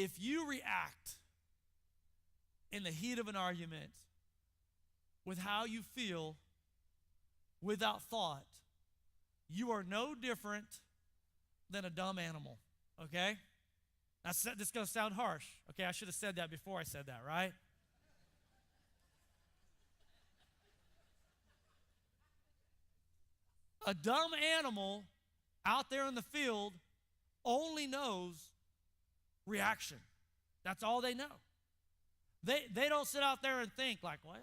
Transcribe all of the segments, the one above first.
If you react in the heat of an argument with how you feel without thought, you are no different than a dumb animal, okay? Now, this is going to sound harsh, okay? I should have said that before I said that, right? A dumb animal out there in the field only knows reaction. That's all they know. They don't sit out there and think like, well,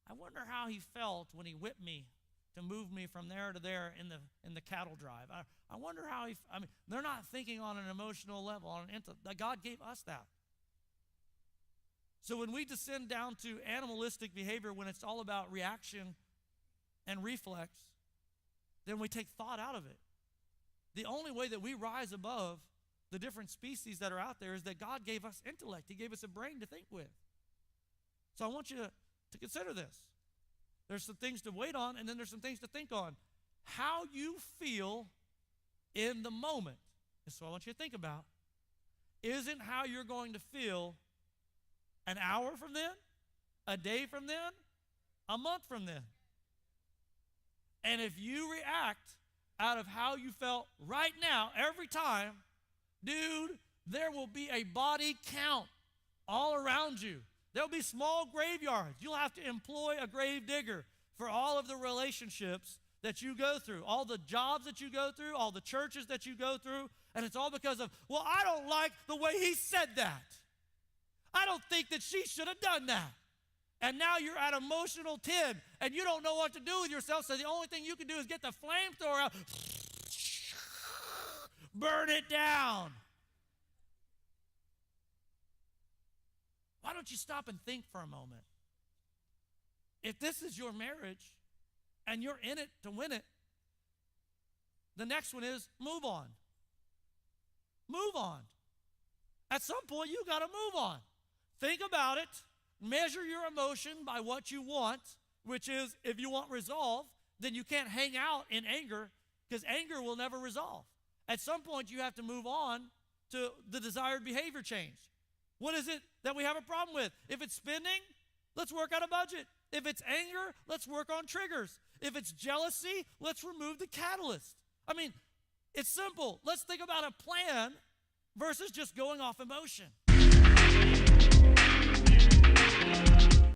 I wonder how he felt when he whipped me to move me from there to there in the cattle drive. I wonder how they're not thinking on an emotional level, God gave us that. So when we descend down to animalistic behavior, when it's all about reaction and reflex, then we take thought out of it. The only way that we rise above the different species that are out there is that God gave us intellect. He gave us a brain to think with. So I want you to consider this. There's some things to wait on, and then there's some things to think on. How you feel in the moment is what I want you to think about. Isn't how you're going to feel an hour from then, a day from then, a month from then. And if you react out of how you felt right now, every time, dude, there will be a body count all around you. There'll be small graveyards. You'll have to employ a grave digger for all of the relationships that you go through, all the jobs that you go through, all the churches that you go through, and it's all because of, well, I don't like the way he said that. I don't think that she should have done that. And now you're at emotional 10, and you don't know what to do with yourself, so the only thing you can do is get the flamethrower out, burn it down. Why don't you stop and think for a moment? If this is your marriage and you're in it to win it, the next one is move on. Move on. At some point, you got to move on. Think about it. Measure your emotion by what you want, which is if you want resolve, then you can't hang out in anger because anger will never resolve. At some point, you have to move on to the desired behavior change. What is it that we have a problem with? If it's spending, let's work out a budget. If it's anger, let's work on triggers. If it's jealousy, let's remove the catalyst. I mean, it's simple. Let's think about a plan versus just going off emotion.